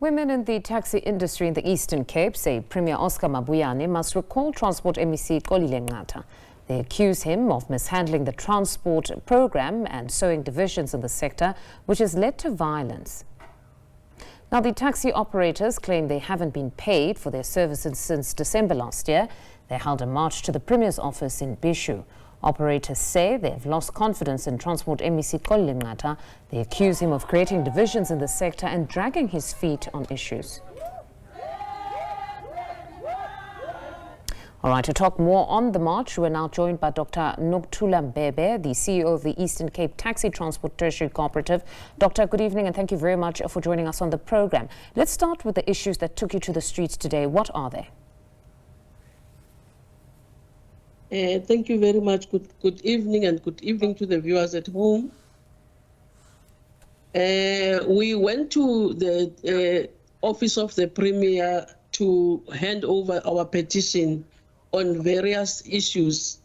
Women in the taxi industry in the Eastern Cape say Premier Oscar Mabuyane must recall Transport MEC Xolile Nqatha. They accuse him of mishandling the transport program and sowing divisions in the sector, which has led to violence. Now, the taxi operators claim they haven't been paid for their services since December last year. They held a march to the Premier's office in Bishu. Operators say they have lost confidence in Transport MEC Xolile Nqatha. They accuse him of creating divisions in the sector and dragging his feet on issues. All right, to talk more on the march, we're now joined by Dr. Nokuthula Mbebe, the CEO of the Eastern Cape Taxi Transport Tertiary Cooperative. Doctor, good evening and thank you very much for joining us on the program. Let's start with the issues that took you to the streets today. What are they? Thank you very much. Good evening, and good evening to the viewers at home. We went to the office of the Premier to hand over our petition on various issues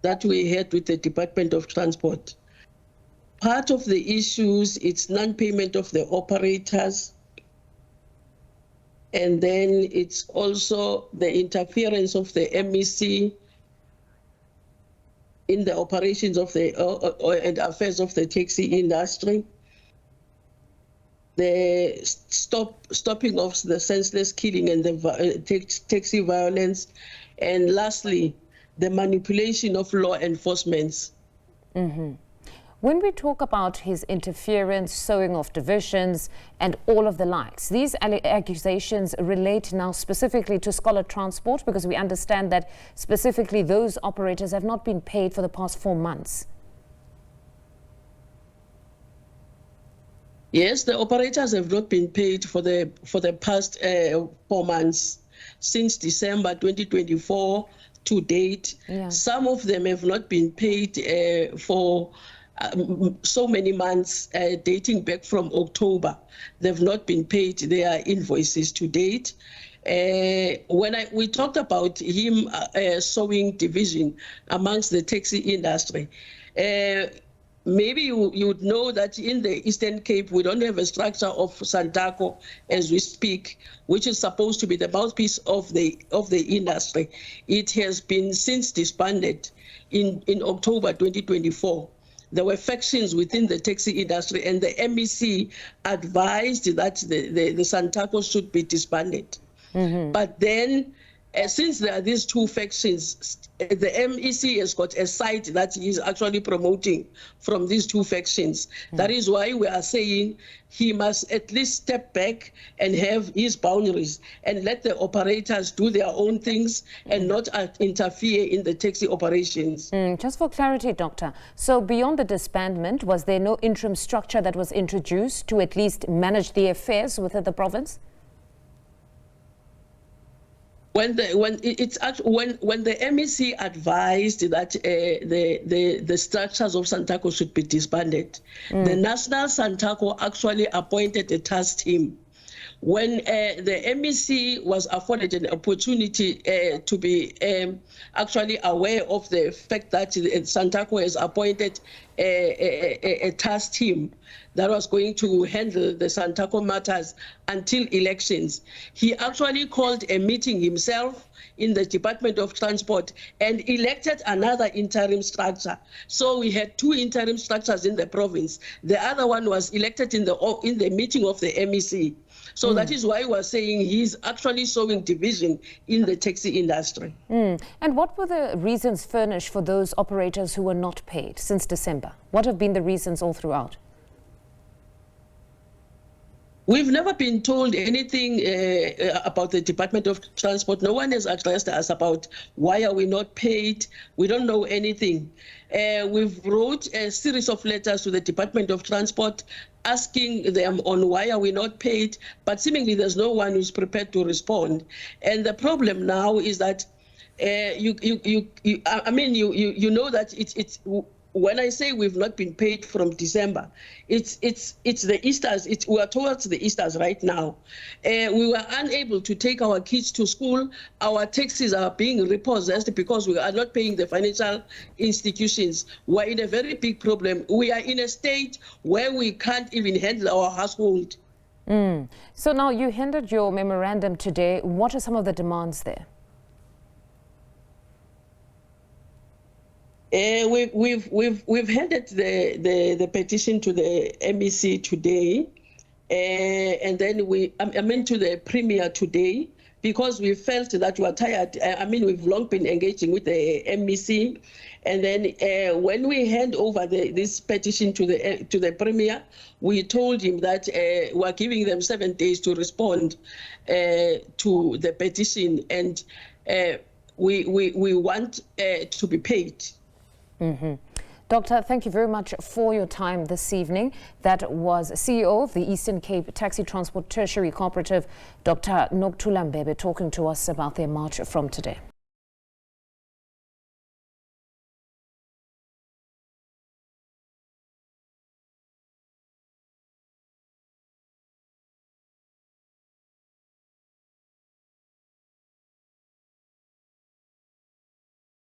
that we had with the Department of Transport. Part of the issues, it's non-payment of the operators, and then it's also the interference of the MEC in the operations of the and affairs of the taxi industry, the stopping of the senseless killing and the taxi violence, and lastly, the manipulation of law enforcement. When we talk about his interference, sowing of divisions, and all of the likes, these accusations relate now specifically to Scholar Transport, because we understand that specifically those operators have not been paid for the past 4 months. Yes, the operators have not been paid for the past 4 months, since December 2024 to date. Yeah. Some of them have not been paid for so many months, dating back from October. They've not been paid their invoices to date. When we talked about him sowing division amongst the taxi industry, maybe you would know that in the Eastern Cape, we don't have a structure of Santaco as we speak, which is supposed to be the mouthpiece of the industry. It has been since disbanded in October 2024. There were factions within the taxi industry, and the MEC advised that the Santaco should be disbanded. But then, since there are these two factions, the MEC has got a site that he is actually promoting from these two factions. That is why we are saying he must at least step back and have his boundaries and let the operators do their own things and not interfere in the taxi operations. Just for clarity, Doctor, so beyond the disbandment, was there no interim structure that was introduced to at least manage the affairs within the province? When the MEC advised that the structures of Santaco should be disbanded, the National Santaco actually appointed a task team. When the MEC was afforded an opportunity to be actually aware of the fact that Santaco has appointed a task team that was going to handle the Santaco matters until elections, he actually called a meeting himself in the Department of Transport and elected another interim structure. So we had two interim structures in the province. The other one was elected in the meeting of the MEC. So that is why we're saying he's actually sowing division in the taxi industry. And what were the reasons furnished for those operators who were not paid since December? What have been the reasons all throughout? We've never been told anything about the Department of Transport. No one has addressed us about why are we not paid. We don't know anything. We've wrote a series of letters to the Department of Transport asking them on why are we not paid, but seemingly there's no one who's prepared to respond. And the problem now is that you know that it's when I say we've not been paid from December, it's the Easters. We are towards the Easters right now. We were unable to take our kids to school. Our taxis are being repossessed because we are not paying the financial institutions. We're in a very big problem. We are in a state where we can't even handle our household. So now you handed your memorandum today. What are some of the demands there? We've handed the petition to the MEC today, and then to the Premier today, because we felt that we are tired. We've long been engaging with the MEC, and then when we hand over this petition to the Premier, we told him that we're giving them 7 days to respond to the petition, and we want to be paid. Doctor, thank you very much for your time this evening. That was CEO of the Eastern Cape Taxi Transport Tertiary Cooperative, Dr. Nokuthula Mbebe, talking to us about their march from today.